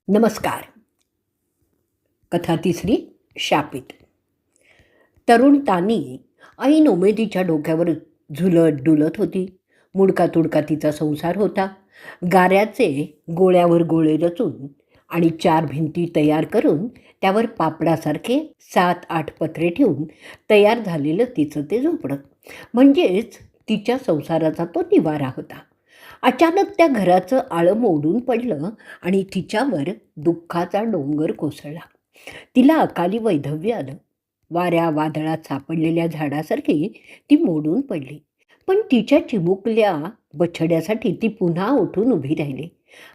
नमस्कार. कथा तिसरी. शापित. तरुण तानी ऐन उमेदीच्या डोक्यावर झुलत डुलत होती. मुडका तुडका तिचा संसार होता. गाऱ्याचे गोळ्यावर गोळे रचून आणि 4 भिंती तयार करून त्यावर पापडासारखे 7-8 पत्रे ठेवून तयार झालेलं तिचं ते झोपडं म्हणजेच तिच्या संसाराचा तो निवारा होता. अचानक त्या घराचं आळं मोडून पडलं आणि तिच्यावर दुःखाचा डोंगर कोसळला. तिला अकाली वैधव्य आलं. वाऱ्या वादळात सापडलेल्या झाडासारखी ती मोडून पडली. पण तिच्या चिमुकल्या बछड्यासाठी ती पुन्हा उठून उभी राहिली.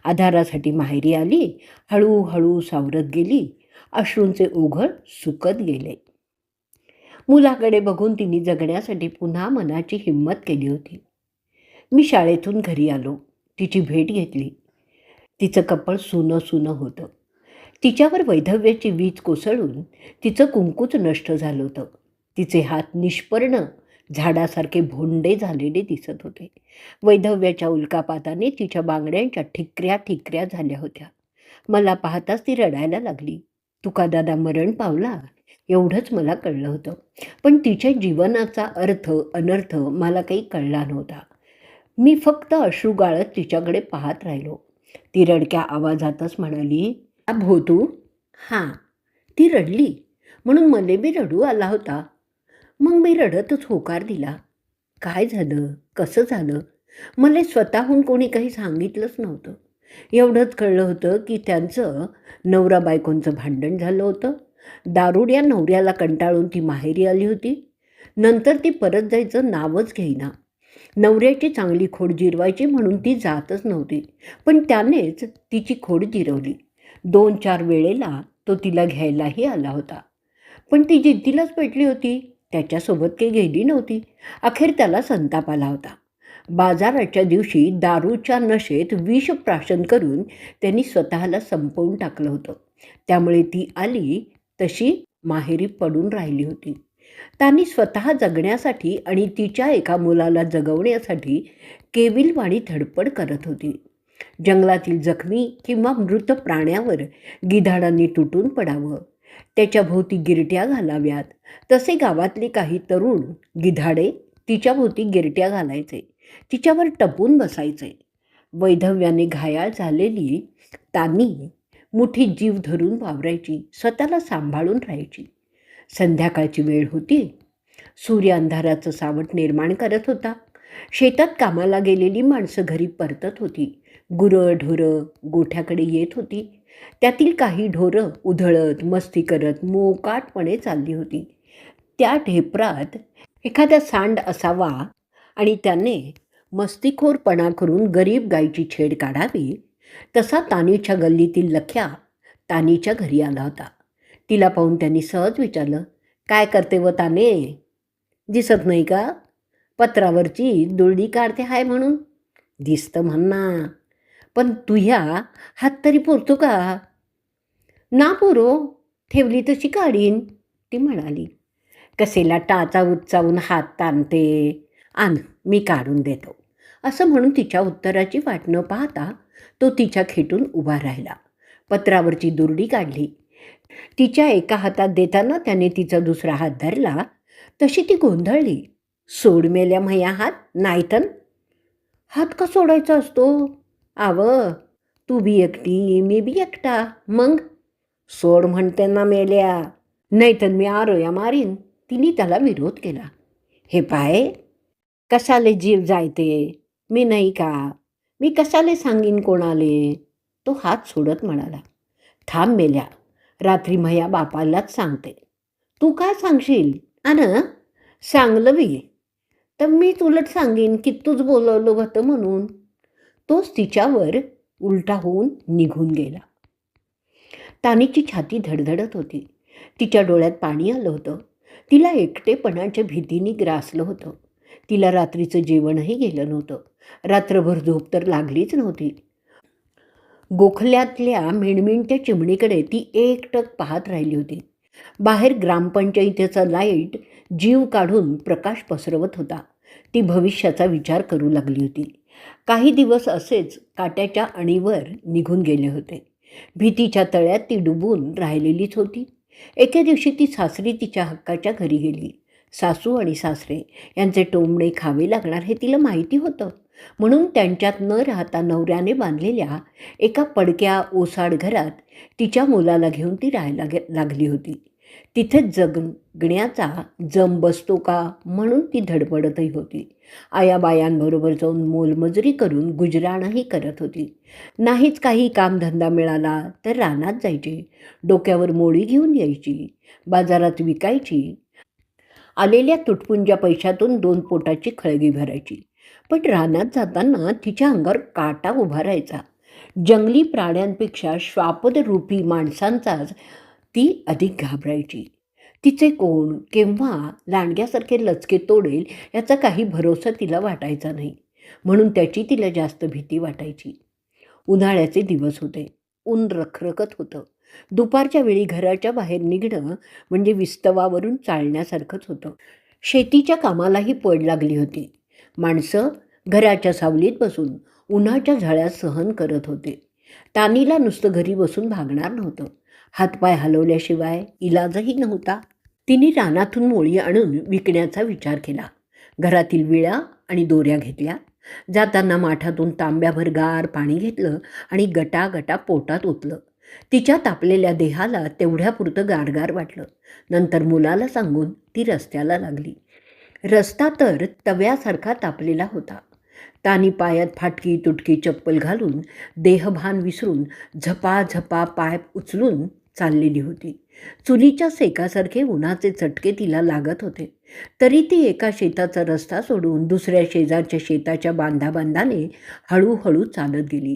आधारासाठी माहेरी आली. हळूहळू सावरत गेली. अश्रूंचे ओघळ सुकत गेले. मुलाकडे बघून तिने जगण्यासाठी पुन्हा मनाची हिंमत केली होती. मी शाळेतून घरी आलो. तिची भेट घेतली. तिचं कपाळ सुनं सुनं होतं. तिच्यावर वैधव्याची वीज कोसळून तिचं कुंकूच नष्ट झालं होतं. तिचे हात निष्पर्ण झाडासारखे भोंडे झालेले दिसत होते. वैधव्याच्या उल्कापाताने तिच्या बांगड्यांच्या ठिकऱ्या ठिकऱ्या झाल्या होत्या. मला पाहताच ती रडायला लागली. तुकादादा मरण पावला एवढंच मला कळलं होतं. पण तिच्या जीवनाचा अर्थ अनर्थ मला काही कळला नव्हता. मी फक्त अश्रू गाळत तिच्याकडे पाहत राहिलो. ती रडक्या आवाजातच म्हणाली, "भो तू?" हां. ती रडली म्हणून मला बी रडू आला होता. मग मी रडतच होकार दिला. काय झालं, कसं झालं, मला स्वतःहून कोणी काही सांगितलंच नव्हतं. एवढंच कळलं होतं की त्यांचं नवरा बायकोंचं भांडण झालं होतं. दारुड्या नवऱ्याला कंटाळून ती माहेरी आली होती. नंतर ती परत जायचं नावच घेईना. नवऱ्याची चांगली खोड जिरवायची म्हणून ती जातच नव्हती. पण त्यानेच तिची खोड जिरवली. 2-4 वेळेला तो तिला घ्यायलाही आला होता. पण ती जिद्दीलाच पेटली होती. त्याच्यासोबत काही गेली नव्हती. अखेर त्याला संताप आला होता. बाजाराच्या दिवशी दारूच्या नशेत विषप्राशन करून त्यांनी स्वतःला संपवून टाकलं होतं. त्यामुळे ती आली तशी माहेरी पडून राहिली होती. त्यांनी स्वतः जगण्यासाठी आणि तिच्या एका मुलाला जगवण्यासाठी केविलवाणी धडपड करत होती. जंगलातील जखमी किंवा मृत प्राण्यावर गिधाडांनी तुटून पडावं, त्याच्या भोवती गिरट्या घालाव्यात. तसे गावातले काही तरुण गिधाडे तिच्या भोवती गिरट्या घालायचे, तिच्यावर टपून बसायचे. वैधव्याने घायाळ झालेली तानी मुठीत जीव धरून वावरायची, स्वतःला सांभाळून राहायची. संध्याकाळची वेळ होती. सूर्य अंधाराचं सावट निर्माण करत होता. शेतात कामाला गेलेली माणसं घरी परतत होती. गुरं ढोरं गोठ्याकडे येत होती. त्यातील काही ढोरं उधळत मस्ती करत मोकाटपणे चालली होती. त्या ढेपरात एखादा सांड असावा आणि त्याने मस्तीखोरपणा करून गरीब गायीची छेड काढावी. तसा तानीच्या गल्लीतील लख्या तानीच्या घरी आला होता. तिला पाहून त्यांनी सहज विचारलं, "काय करते व ताने? दिसत नाही का? पत्रावरची दुरडी काढते हाय म्हणून." "दिसतं म्हणना, पण तुझ्या हात तरी पुरतो का?" "ना पुरो, ठेवली तशी काढीन," ती म्हणाली. "कसेला टाचा उच्चावून हात ताणते? आण, मी काढून देतो." असं म्हणून तिच्या उत्तराची वाट न पाहता तो तिच्या खेटून उभा राहिला. पत्रावरची दुरडी काढली. तिच्या एका हातात देताना त्याने तिचा दुसरा हात धरला. तशी ती गोंधळली. "सोड मेल्या म्हया हात नाहीतन." "हात का सोडायचा असतो? आव, तू बी एकटी मी बी एकटा. मग सोड म्हणते ना मेल्या, नाहीतर मी आरोया मारीन." तिने त्याला विरोध केला. "हे पाय, कशाले जीव जायते? मी नाही का? मी कशाले सांगीन कोणाले?" तो हात सोडत म्हणाला. "थांब मेल्या, रात्री म्हया बापालाच सांगते." "तू काय सांगशील? अन सांगलं बी तर मीच उलट सांगीन की तूच बोलवलं होतं म्हणून." तोच तिच्यावर उलटा होऊन निघून गेला. तानीची छाती धडधडत होती. तिच्या डोळ्यात पाणी आलं होतं. तिला एकटेपणाच्या भीतीने ग्रासलं होतं. तिला रात्रीचं जेवणही गेलं नव्हतं. रात्रभर झोप तर लागलीच नव्हती. गोखल्यातल्या मिणमिणत्या चिमणीकडे ती एकटक पाहत राहिली होती. बाहेर ग्रामपंचायतीचा लाईट जीव काढून प्रकाश पसरवत होता. ती भविष्याचा विचार करू लागली होती. काही दिवस असेच काट्याच्या अणीवर निघून गेले होते. भीतीच्या तळ्यात ती डुबून राहिलेलीच होती. एके दिवशी ती सासरी तिच्या हक्काच्या घरी गेली. सासू आणि सासरे यांचे टोमणे खावे लागणार हे तिला माहिती होतं. म्हणून त्यांच्यात न राहता नवऱ्याने बांधलेल्या एका पडक्या ओसाड घरात तिच्या मुलाला घेऊन ती राहायला लागली होती. तिथेच जगण्याचा जम बसतो का म्हणून ती धडपडतही होती. आयाबायांबरोबर जाऊन मोलमजुरी करून गुजराणही करत होती. नाहीच काही कामधंदा मिळाला तर रानात जायची, डोक्यावर मोळी घेऊन यायची, बाजारात विकायची. आलेल्या तुटपुंज्या पैशातून 2 पोटाची खळगी भरायची. पण रानात जाताना तिच्या अंगावर काटा उभा राहायचा. जंगली प्राण्यांपेक्षा श्वापदरूपी माणसांचाच ती अधिक घाबरायची. तिचे कोण केव्हा लांडग्यासारखे लचके तोडेल याचा काही भरोसा तिला वाटायचा नाही. म्हणून त्याची तिला जास्त भीती वाटायची. उन्हाळ्याचे दिवस होते. ऊन रखरखत होतं. दुपारच्या वेळी घराच्या बाहेर निघणं म्हणजे विस्तवावरून चालण्यासारखंच होतं. शेतीच्या कामालाही पड लागली होती. माणसं घराच्या सावलीत बसून उन्हाच्या झळ्या सहन करत होते. तानीला नुसतं घरी बसून भागणार नव्हतं. हातपाय हलवल्याशिवाय इलाजही नव्हता. तिने रानातून मोळी आणून विकण्याचा विचार केला. घरातील विळा आणि दोऱ्या घेतल्या. जाताना माठातून तांब्याभर गार पाणी घेतलं आणि गटागटा पोटात ओतलं. तिच्या तापलेल्या देहाला तेवढ्यापुरतं गारगार वाटलं. नंतर मुलाला सांगून ती रस्त्याला लागली. रस्ता तर तव्यासारखा तापलेला होता. तानी पायात फाटकी तुटकी चप्पल घालून देहभान विसरून झपाझपा पाय उचलून चाललेली होती. चुलीच्या सेकासारखे उन्हाचे चटके तिला लागत होते. तरी ती एका शेताचा रस्ता सोडून दुसऱ्या शेजारच्या शेताच्या बांधाबांधाने हळूहळू चालत गेली.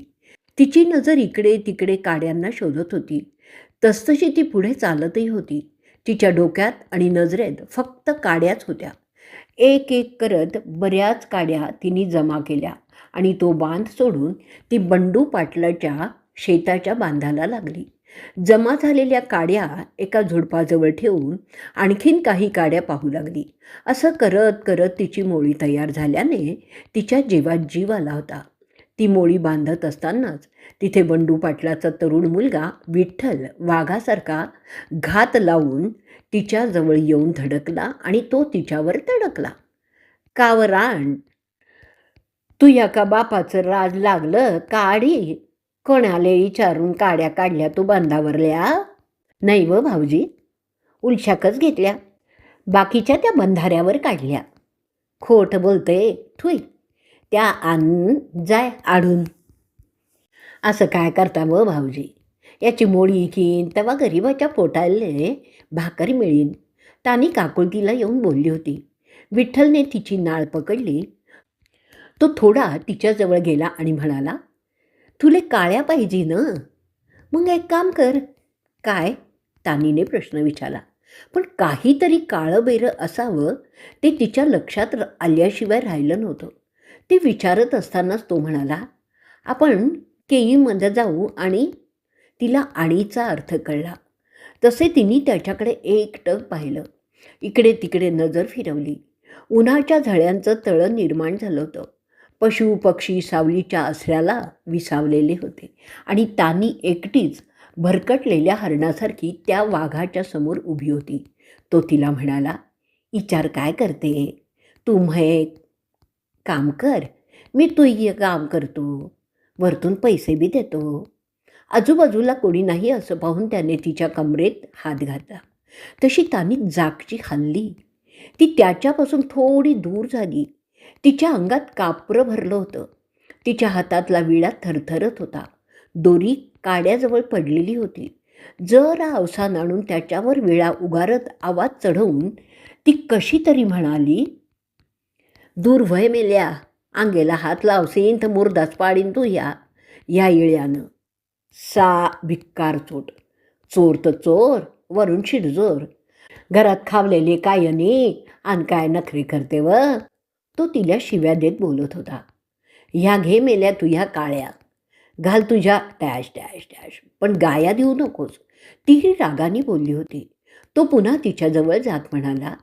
तिची नजर इकडे तिकडे काड्यांना शोधत होती. तसतशी ती पुढे चालतही होती. तिच्या डोक्यात आणि नजरेत फक्त काड्याच होत्या. एक एक करत बऱ्याच काड्या तिने जमा केल्या आणि तो बांध सोडून ती बंडू पाटलाच्या शेताच्या बांधाला लागली. जमा झालेल्या काड्या एका झुडपाजवळ ठेवून आणखीन काही काड्या पाहू लागली. असं करत करत तिची मोळी तयार झाल्याने तिच्या जीवात जीव आला होता. ती मोळी बांधत असतानाच तिथे बंडू पाटलाचा तरुण मुलगा विठ्ठल वाघासारखा घात लावून तिच्याजवळ येऊन धडकला आणि तो तिच्यावर तडकला. कावरान, तू या का बापाचं राज लागलं काडी? कोणाले विचारून काड्या काढल्या तू बंधावरल्या? नाही व भाऊजी, उलशाकच घेतल्या. बाकीच्या त्या बंधाऱ्यावर काढल्या. खोट बोलते थुई, त्या आण जाय आढून. असं काय करता व भाऊजी? याची मोळी कीन तेव्हा गरीबाच्या पोटाले भाकर मिळीन. तानी काकुळतीला येऊन बोलली होती. विठ्ठलने तिची नाळ पकडली. तो थोडा तिच्याजवळ गेला आणि म्हणाला, तुले काळ्या पाहिजे ना? मग एक काम कर. काय? तानीने प्रश्न विचारला. पण काहीतरी काळं बेरं असावं ते तिच्या लक्षात आल्याशिवाय राहिलं नव्हतं. ते विचारत असतानाच तो म्हणाला, आपण केईमध्ये जाऊ. आणि तिला आणीचा अर्थ कळला. तसे तिने त्याच्याकडे एकटक पाहिलं. इकडे तिकडे नजर फिरवली. उन्हाच्या झळ्यांचं तळं निर्माण झालं होतं. पशु पक्षी सावलीच्या आसऱ्याला विसावलेले होते आणि तानी एकटीच भरकटलेल्या हरणासारखी त्या वाघाच्या समोर उभी होती. तो तिला म्हणाला, विचार काय करते? तू म्हे काम कर, मी तुझे काम करतो, वरतून पैसे बी देतो. आजूबाजूला कोणी नाही असं पाहून त्याने तिच्या कमरेत हात घातला. तशी तानी जागची हलली. ती त्याच्यापासून थोडी दूर झाली. तिच्या अंगात कापरं भरलं होतं. तिच्या हातातला विळा थरथरत होता. दोरी काड्याजवळ पडलेली होती. जरा अवसान आणून त्याच्यावर विळा उगारत आवाज चढवून ती कशी तरी म्हणाली, दूर व्हय मेल्या, अंगेला हात लावसीन तर मुर्दाच पाडीन तू या इळ्यानं. सा भिक्कार चोट, चोर तर चोर, वरून शिडजोर. घरात खावलेले काय नाही आणि काय नखरे करते व. तो तिला शिव्या देत बोलत होता. ह्या घे मेल्या तू ह्या काळ्या, घाल तुझ्या डॅश डॅश डॅश, पण गाया देऊ नकोस. तीही रागाने बोलली होती. तो पुन्हा तिच्याजवळ जात म्हणाला,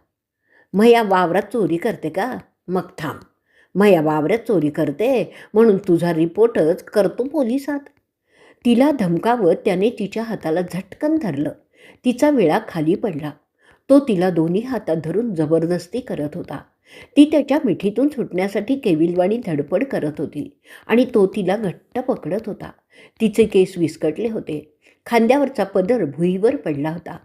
मया वावरात चोरी करते का? मग थांब, मया वावरात चोरी करते म्हणून तुझा रिपोर्टच करतो पोलिसात. तिला धमकावत त्याने तिच्या हाताला झटकन धरलं. तिचा विळा खाली पडला. तो तिला दोन्ही हातात धरून जबरदस्ती करत होता. ती त्याच्या मिठीतून सुटण्यासाठी केविलवाणी धडपड करत होती आणि तो तिला घट्ट पकडत होता. तिचे केस विस्कटले होते. खांद्यावरचा पदर भुईवर पडला होता.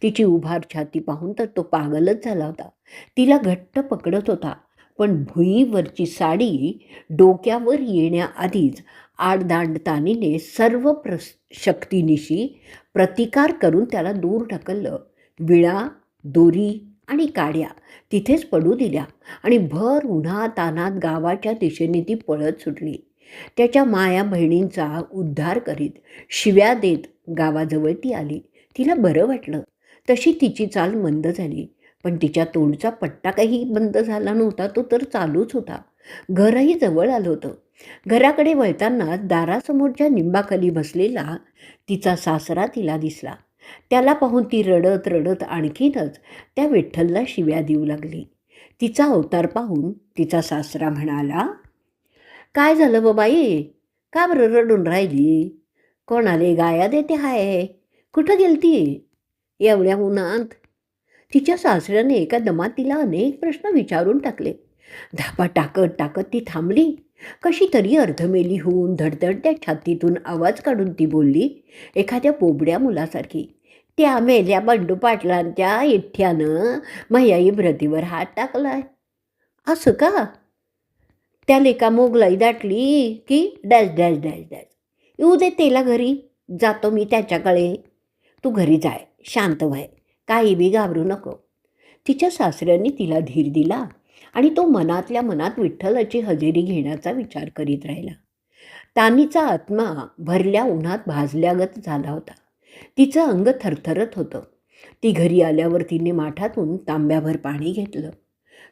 तिची उभार छाती पाहून तर तो पागलच झाला होता. तिला घट्ट पकडत होता, पण भुईवरची साडी डोक्यावर येण्याआधीच आडदांड तानीने सर्व शक्तीनिशी प्रतिकार करून त्याला दूर ढकललं. विळा, दोरी आणि काड्या तिथेच पडू दिल्या आणि भर उन्हात तानात गावाच्या दिशेने ती पळत सुटली. त्याच्या माया बहिणींचा उद्धार करीत शिव्या देत गावाजवळ ती आली. तिला बरं वाटलं. तशी तिची चाल मंद झाली, पण तिच्या तोंडचा पट्टा काही बंद झाला नव्हता. तो तर चालूच होता. घरही जवळ आलं होतं. घराकडे वळताना दारासमोरच्या निंबाखाली बसलेला तिचा सासरा तिला दिसला. त्याला पाहून ती रडत रडत आणखीनच त्या विठ्ठलला शिव्या देऊ लागली. तिचा अवतार पाहून तिचा सासरा म्हणाला, काय झालं व बाई, का बरं रडून राहिली? कोणाले गाया देते हाय? कुठं गेलती एवढ्या उन्हात? तिच्या सासऱ्याने एका दमात तिला अनेक प्रश्न विचारून टाकले. धापा टाकत टाकत ती थांबली. कशी तरी अर्धमेली होऊन धडधडत्या छातीतून आवाज काढून ती बोलली, एखाद्या बोबड्या मुलासारखी, त्या मेल्या बंडू पाटलांच्या इठ्ठ्यानं माझ्या इब्रतीवर हात टाकलाय. असं का? त्या लेका मोगलाई दाटली की डॅश डॅश डॅश डॅश. येऊ दे त्याला घरी, जातो मी त्याच्याकडे. तू घरी जाय, शांत व्हाय, काही बी घाबरू नको. तिच्या सासऱ्यांनी तिला धीर दिला आणि तो मनातल्या मनात विठ्ठलाची हजेरी घेण्याचा विचार करीत राहिला. तानीचा आत्मा भरल्या उन्हात भाजल्यागत झाला होता. तिचं अंग थरथरत होतं. ती घरी आल्यावर तिने माठातून तांब्याभर पाणी घेतलं,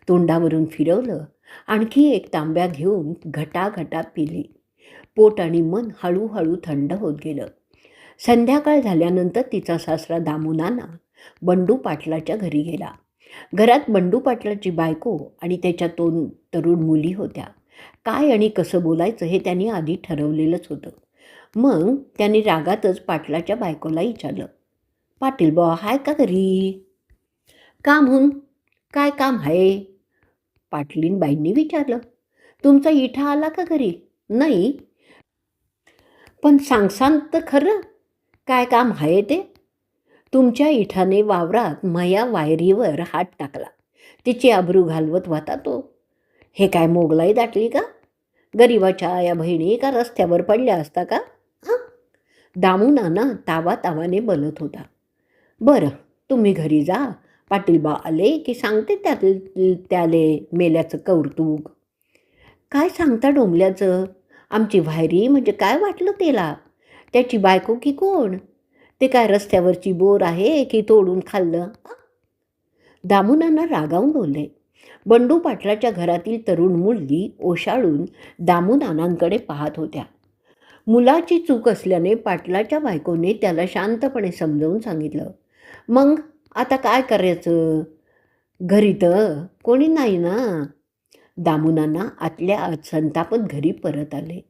तोंडावरून फिरवलं, आणखी एक तांब्या घेऊन घटाघटा पिली. पोट आणि मन हळूहळू थंड होत गेलं. संध्याकाळ झाल्यानंतर तिचा सासरा दामुनाना बंडू पाटलाच्या घरी गेला. घरात बंडू पाटलाची बायको आणि त्याच्या तरुण मुली होत्या. काय आणि कसं बोलायचं हे त्यांनी आधी ठरवलेलंच होतं. मग त्यांनी रागातच पाटलाच्या बायकोला विचारलं, पाटील बुवा हाय का घरी? का म्हणून? काय काम आहे? पाटलीन बाईंनी विचारलं. तुमचा इठा आला का घरी? नाही. पण सांगसान तर खरं, काय काम आहे ते? तुमच्या इठाने वावरात माया वायरीवर हात टाकला, तिची आबरू घालवत होता तो. हे काय मोगलाई दाटली का? गरिबाच्या या बहिणी का रस्त्यावर पडल्या असता का? हां. दामुनाना तावातावाने बोलत होता. बरं, तुम्ही घरी जा, पाटीलबा आले की सांगते त्याले मेल्याचं कौतुक. काय सांगता डोंबल्याचं? आमची व्हायरी म्हणजे काय वाटलं त्याला? त्याची बायको की कोण? ते काय रस्त्यावरची बोर आहे की तोडून खाल्लं? दामुनांना रागावून बोलले. बंडू पाटलाच्या घरातील तरुण मुली ओशाळून दामुनानांकडे पाहत होत्या. मुलाची चूक असल्याने पाटलाच्या बायकोने त्याला शांतपणे समजावून सांगितलं. मग आता काय करायचं? घरी तर कोणी नाही ना. दामुनांना आतल्या आत संतापत घरी परत आले.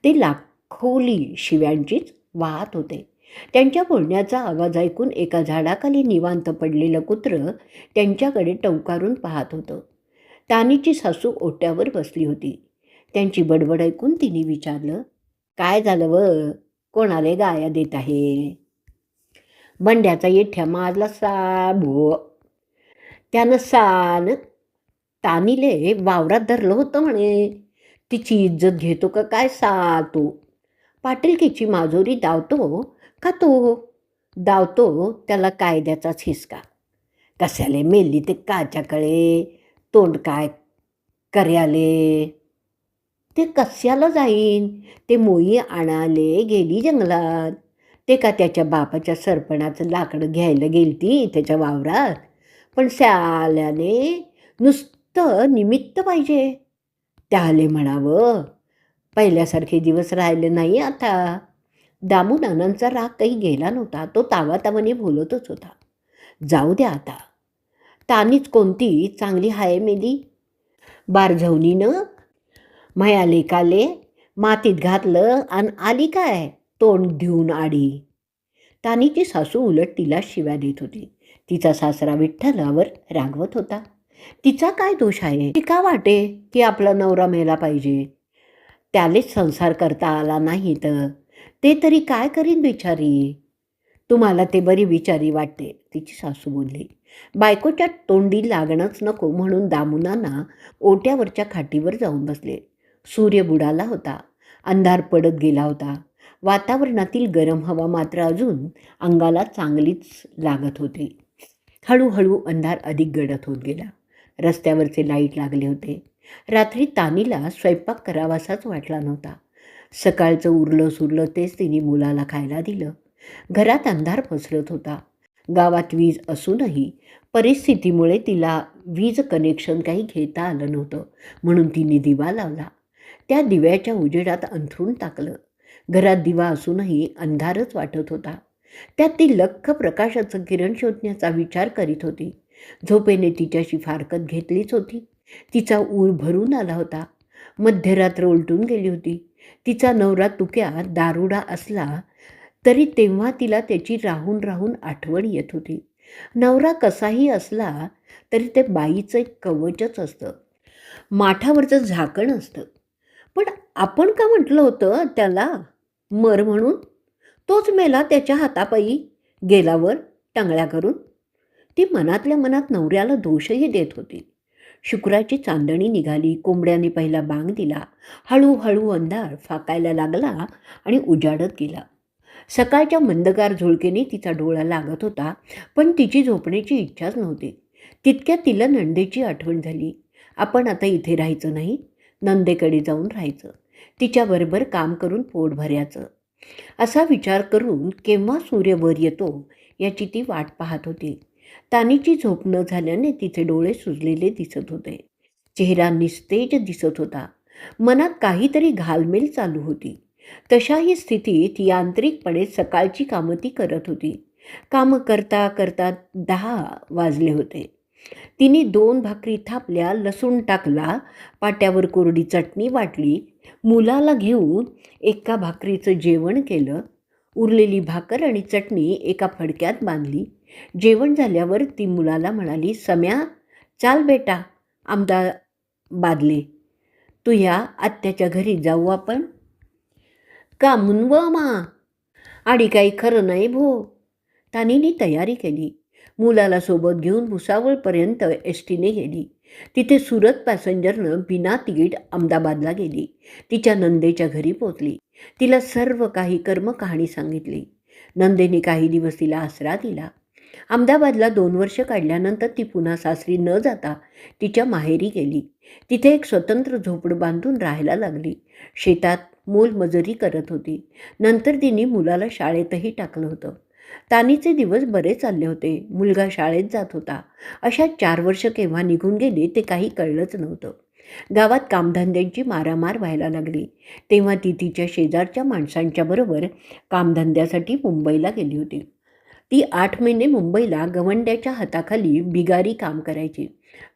ते लाखोली शिव्यांचीच वाहत होते. त्यांच्या बोलण्याचा आवाज ऐकून एका झाडाखाली निवांत पडलेलं कुत्रं त्यांच्याकडे टवकारून पाहत होतं. तानीची सासू ओट्यावर बसली होती. त्यांची बडबड ऐकून तिने विचारलं, काय झालं व? कोणाला गाया देत आहे? बंड्याचा येठ्या मारला साबो. त्यानं सान तानीले वावरात धरलं होतं म्हणे. तिची इज्जत घेतो का काय सा तो? पाटीलकीची माजोरी दावतो का तो? दावतो त्याला कायद्याचाच हिसका. कशाले मेली ते काच्याकडे, तोंड काय कर्याले? ते कशाला जाईन? ते मोई आणाले गेली जंगलात. ते का त्याच्या बापाच्या सरपणाचं लाकडं घ्यायला गेलती त्याच्या वावरात? पण शाल्याने नुसतं निमित्त पाहिजे. त्याले म्हणावं, पहिल्यासारखे दिवस राहिले नाही आता. दामुनानांचा राग काही गेला नव्हता. तो तावातावाने बोलतच होता. जाऊ द्या आता. तानीच कोणती चांगली हाय मेली? बारझवणीनं माया लेकाले मातीत घातलं आणि आली काय तोंड देऊन आडी. तानीची सासू उलट तिला शिव्या देत होती. तिचा सासरा विठ्ठलावर रागवत होता. तिचा काय दोष आहे? ती का वाटे की आपला नवरा मेला पाहिजे? त्यालेच संसार करता आला नाही तर ते तरी काय करीन बिचारी? तुम्हाला ते बरी बिचारी वाटते, तिची सासू बोलली. बायकोच्या तोंडी लागणंच नको म्हणून दामुनांना ओट्यावरच्या खाटीवर जाऊन बसले. सूर्य बुडाला होता. अंधार पडत गेला होता. वातावरणातील गरम हवा मात्र अजून अंगाला चांगलीच लागत होती. हळूहळू अंधार अधिक गडद होत गेला. रस्त्यावरचे लाईट लागले होते. रात्री तानीला स्वयंपाक करावासाच वाटला नव्हता. सकाळचं उरलं सुरलं तेच तिने मुलाला खायला दिलं. घरात अंधार पसरत होता. गावात वीज असूनही परिस्थितीमुळे तिला वीज कनेक्शन काही घेता आलं नव्हतं, म्हणून तिने दिवा लावला. त्या दिव्याच्या उजेडात अंथरूण टाकलं. घरात दिवा असूनही अंधारच वाटत होता. त्यात ती लख्ख प्रकाशाचं किरण शोधण्याचा विचार करीत होती. झोपेने तिच्याशी फारकत घेतलीच होती. तिचा ऊर भरून आला होता. मध्यरात्र उलटून गेली होती. तिचा नवरा तुक्या दारुडा असला तरी तेव्हा तिला त्याची राहून राहून आठवण येत होती. नवरा कसाही असला तरी ते बाईचं एक कवचच असतं, माठावरचं झाकण असतं. पण आपण का म्हटलं होतं त्याला मर म्हणून? तोच मेला त्याच्या हातापायी गेलावर टंगळ्या करून. ती मनातल्या मनात नवऱ्याला दोषही देत होती. शुक्राची चांदणी निघाली. कोंबड्याने पहिला बांग दिला. हळूहळू अंधार फाकायला लागला आणि उजाडत गेला. सकाळच्या मंदगार झुळकेने तिचा डोळा लागत होता, पण तिची झोपण्याची इच्छाच नव्हती. तितक्यात तिला नंदेची आठवण झाली. आपण आता इथे राहायचं नाही, नंदेकडे जाऊन राहायचं, तिच्याबरोबर काम करून पोट भरायचं. असा विचार करून केव्हा सूर्य वर येतो याची ती वाट पाहत होती. तानीची झोप न झाल्याने तिचे डोळे सुजलेले दिसत होते. चेहरा निस्तेज दिसत होता. मनात काहीतरी घालमेल चालू होती. तशाही स्थितीत यांत्रिकपणे सकाळची कामं ती करत होती. कामं करता करता 10 वाजले होते. तिने 2 भाकरी थापल्या, लसूण टाकला, पाट्यावर कोरडी चटणी वाटली, मुलाला घेऊन एका भाकरीचं जेवण केलं. उरलेली भाकर आणि चटणी एका फडक्यात बांधली. जेवण झाल्यावर ती मुलाला म्हणाली, सम्या चाल बेटा, अहमदाबादले तू ह्या आत्याच्या घरी जाऊ आपण. का मुनव मा? आणि काही खरं नाही भो. तानीने तयारी केली. मुलाला सोबत घेऊन भुसावळपर्यंत एस टीने गेली. तिथे सुरत पॅसेंजरनं बिना तिकीट अहमदाबादला गेली. तिच्या नंदेच्या घरी पोचली. तिला सर्व काही कर्मकहाणी सांगितली. नंदेने काही दिवस तिला आसरा दिला. अहमदाबादला 2 वर्ष काढल्यानंतर ती पुन्हा सासरी न जाता तिच्या माहेरी गेली. तिथे एक स्वतंत्र झोपडं बांधून राहायला लागली. शेतात मोलमजुरी करत होती. नंतर तिने मुलाला शाळेतही टाकलं होतं. तानीचे दिवस बरे चालले होते. मुलगा शाळेत जात होता. अशा 4 वर्ष केव्हा निघून गेले ते काही कळलंच नव्हतं. गावात कामधंद्यांची मारामार व्हायला लागली. तेव्हा ती तिच्या शेजारच्या माणसांच्या बरोबर कामधंद्यासाठी मुंबईला गेली होती. ती 8 महिने मुंबईला गवंड्याच्या हाताखाली बिगारी काम करायची.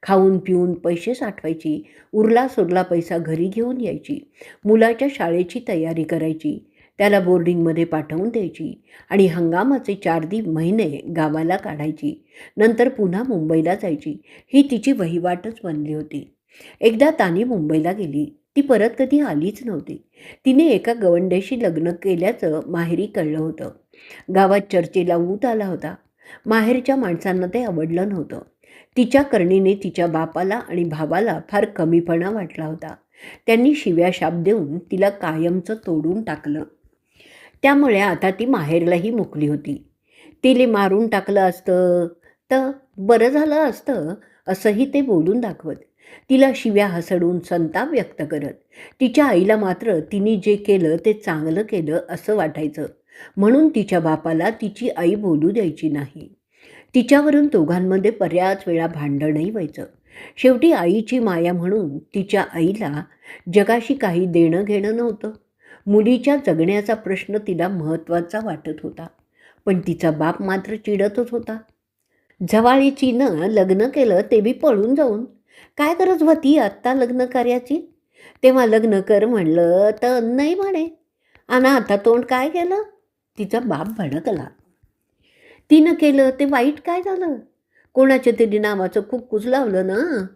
खाऊन पिऊन पैसे साठवायची. उरला सुरला पैसा घरी घेऊन यायची. मुलाच्या शाळेची तयारी करायची. त्याला बोर्डिंगमध्ये पाठवून द्यायची आणि हंगामाचे 4 महिने गावाला काढायची. नंतर पुन्हा मुंबईला जायची. ही तिची वहिवाटच बनली होती. एकदा तानी मुंबईला गेली. ती परत कधी आलीच नव्हती. तिने एका गवंड्याशी लग्न केल्याचं माहेरी कळलं होतं. गावात चर्चेला ऊत आला होता. माहेरच्या माणसांना ते आवडलं नव्हतं. तिच्या करणीने तिच्या बापाला आणि भावाला फार कमीपणा वाटला होता. त्यांनी शिव्या शाप देऊन तिला कायमचं तोडून टाकलं. त्यामुळे आता ती माहेरलाही मुकली होती. तिला मारून टाकलं असतं तर बरं झालं असतं असंही ते बोलून दाखवत. तिला शिव्या हसडून संताप व्यक्त करत. तिच्या आईला मात्र तिने जे केलं ते चांगलं केलं असं वाटायचं, म्हणून तिच्या बापाला तिची आई बोलू द्यायची नाही. तिच्यावरून दोघांमध्ये बऱ्याच वेळा भांडणही व्हायचं. शेवटी आईची माया म्हणून तिच्या आईला जगाशी काही देणं घेणं नव्हतं. मुलीच्या जगण्याचा प्रश्न तिला महत्त्वाचा वाटत होता. पण तिचा बाप मात्र चिडतच होता. जवाळीचीनं लग्न केलं ते बी पळून जाऊन. काय गरज होती आत्ता लग्न कार्याची? तेव्हा लग्न कर म्हणलं तर नाही म्हणे. आणि आता तोंड काय केलं? तिचा बाप भडकला. तिनं केलं ते वाईट काय झालं? कोणाच्या तरी नावाचं कुक्कूच लावलं ना.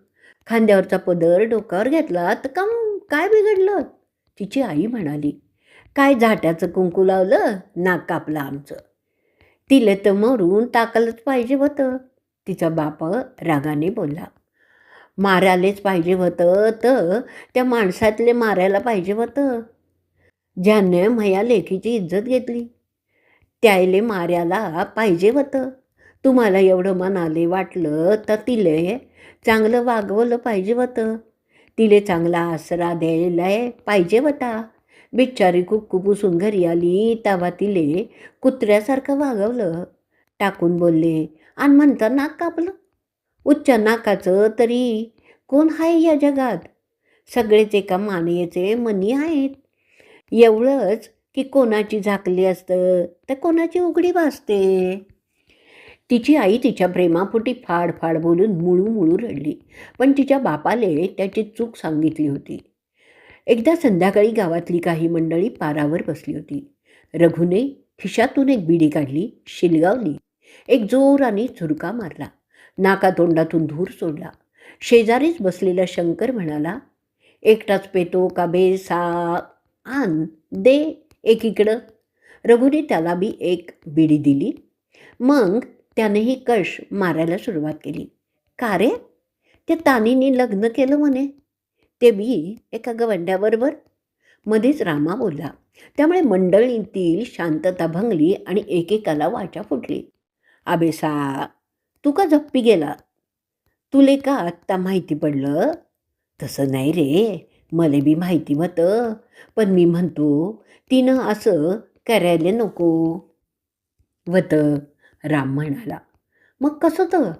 खांद्यावरचा पदर डोक्यावर घेतला तर काय बिघडलं? तिची आई म्हणाली. काय झाट्याचं कुंकू लावलं, नाक कापलं आमचं. तिले तर मरून टाकायलाच पाहिजे होतं. तिचा बाप रागाने बोलला. मारायलाच पाहिजे होतं तर त्या माणसातले मारायला पाहिजे होतं. ज्याने मया लेकीची इज्जत घेतली त्याले मारायला पाहिजे होतं. तुम्हाला एवढं मनाले वाटलं तर तिले चांगलं वागवलं पाहिजे होतं. तिले चांगला आसरा द्यायला पाहिजे होता. बिचारी कुक्कू पुसून घरी आली तेव्हा तिले कुत्र्यासारखं वागवलं. टाकून बोलले आणि म्हणता नाक कापलं. उच्च नाकाचं तरी कोण आहे या जगात? सगळेच एका मानेचे मनी आहेत. एवढंच की कोणाची झाकली असतं तर कोणाची उघडी भासते. तिची आई तिच्या प्रेमापोटी फाड फाड बोलून मुळू मुळू रडली. पण तिच्या बापाले त्याची चूक सांगितली होती. एकदा संध्याकाळी गावातली काही मंडळी पारावर बसली होती. रघुने खिशातून एक बिडी काढली, शिलगावली, एक जोराने झुरका मारला, नाकातोंडातून धूर सोडला. शेजारीच बसलेला शंकर म्हणाला, एकटाच पेतो का बेसा आण दे एकीकडं. रघुने त्याला बी एक बिडी दिली. मग त्यानेही कश मारायला सुरुवात केली. का रे, त्या तानीने लग्न केलं म्हणे, ते बी एका गवंड्याबरोबर. मध्येच रामा बोलला. त्यामुळे मंडळीतील शांतता भंगली आणि एकेकाला वाचा फुटली. आबेसा, तू का झप्पी गेला? तुले का आत्ता माहिती पडलं? तसं नाही रे, मला बी माहिती होतं, पण मी म्हणतो तिनं असं करायला नको होतं. राम म्हणाला. मग कसं तर?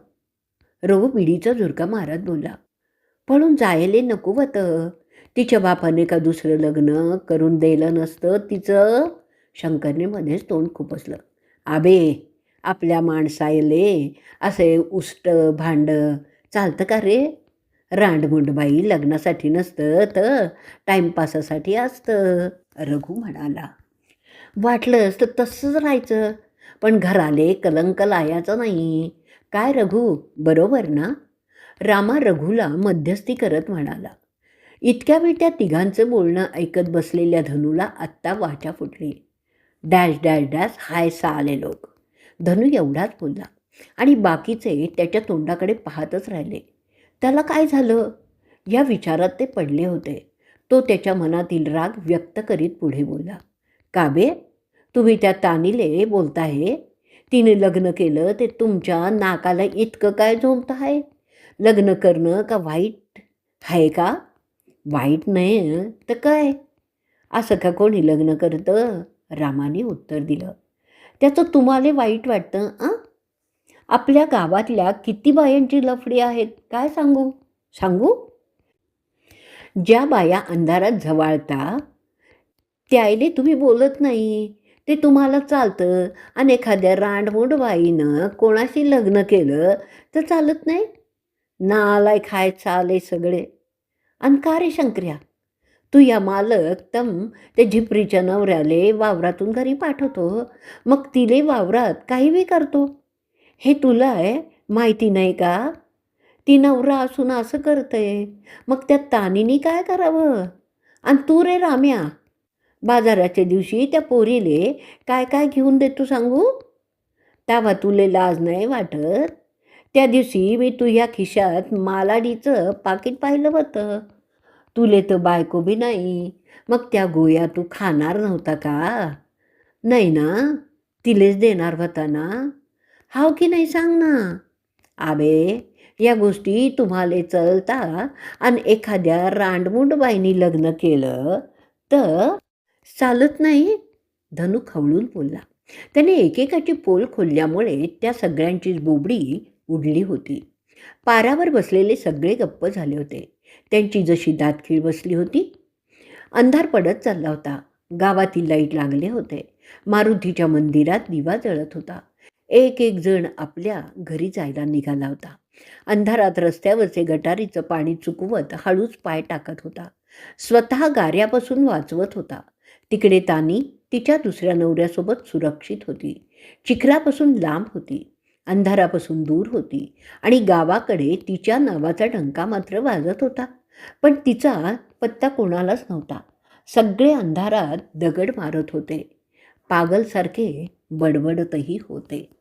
रघु बिडीचा झुरका मारत बोलला. पळून जायले नको होतं. तिच्या बापाने का दुसरं लग्न करून द्यायलं नसतं तिचं? शंकरने मध्येच तोंड खुपसलं. आबे, आपल्या माणसायले असे उष्ट भांड चालतं का रे? रांडमुंडबाई लग्नासाठी नसतं तर टाईमपासासाठी असतं, रघु म्हणाला. वाटलंच तर तसंच राहायचं, पण घराले कलंक लायाचं नाही. काय रघु, बरोबर ना? रामा रघुला मध्यस्थी करत म्हणाला. इतक्या वेळ त्या तिघांचं बोलणं ऐकत बसलेल्या धनूला आत्ता वाचा फुटली. डॅश डॅश डॅश हाय साले लोक, धनू एवढाच बोलला आणि बाकीचे त्याच्या तोंडाकडे पाहतच राहिले. त्याला काय झालं या विचारात ते पडले होते. तो त्याच्या मनातील राग व्यक्त करीत पुढे बोलला. काबे, तुम्ही त्या तानीले बोलताय, तिने लग्न केलं ते तुमच्या नाकाला इतकं काय झोंबत आहे? लग्न करणं का वाईट आहे का? वाईट नाही तर काय? असं का कोणी लग्न करतं? रामाने उत्तर दिलं. त्याचं तुम्हाला वाईट वाटतं आ? आपल्या गावातल्या किती बायांची लफडी आहेत काय सांगू सांगू ज्या बाया अंधारात झवाळता त्यायले तुम्ही बोलत नाही, ते तुम्हाला चालतं. आणि एखाद्या रांडमुंड बाईनं कोणाशी लग्न केलं तर चालत नाही? नालायक हाय चाले सगळे. आणि का रे शंकर्या, तू या मालक ते झिपरीच्या नवऱ्याले वावरातून घरी पाठवतो, मग तिले वावरात काही बी करतो. हे तुला माहिती नाही का? ती नवरा असून असं करते, मग त्या तानीनी काय करावं? आणि तू रे राम्या, बाजाराच्या दिवशी त्या पोरीले काय काय घेऊन देतो सांगू? तेव्हा तुले लाज नाही वाटत? त्या दिवशी मी तुझ्या खिशात मालाडीचं पाकिट पाहिलं होतं. तुले तर बायको बी नाही, मग त्या गोया तू खाणार नव्हता का? नाही ना, तिलेच देणार होता ना? हाव की नाही सांग ना? आबे, या गोष्टी तुम्हाला चलता आणि एखाद्या रांडमुंड बाईनी लग्न केलं तर चालत नाही? धनू खवळून बोलला. त्याने एकेकाची पोल खोलल्यामुळे त्या सगळ्यांचीच बोबडी उडली होती. पारावर बसलेले सगळे गप्प झाले होते. त्यांची जशी दातखीळ बसली होती. अंधार पडत चालला होता. गावातील लाईट लागले होते. मारुतीच्या मंदिरात दिवा जळत होता. एक एक जण आपल्या घरी जायला निघाला होता. अंधारात रस्त्यावरचे गटारीचं पाणी चुकवत हळूच पाय टाकत होता. स्वतः गाऱ्यापासून वाचवत होता. तिकडे तानी तिच्या दुसऱ्या नवऱ्यासोबत सुरक्षित होती. चिखलापासून लांब होती, अंधारापासून दूर होती आणि गावाकडे तिच्या नावाचा डंका मात्र वाजत होता. पण तिचा पत्ता कोणालाच नव्हता. सगळे अंधारात दगड मारत होते, पागलसारखे बडबडतही होते.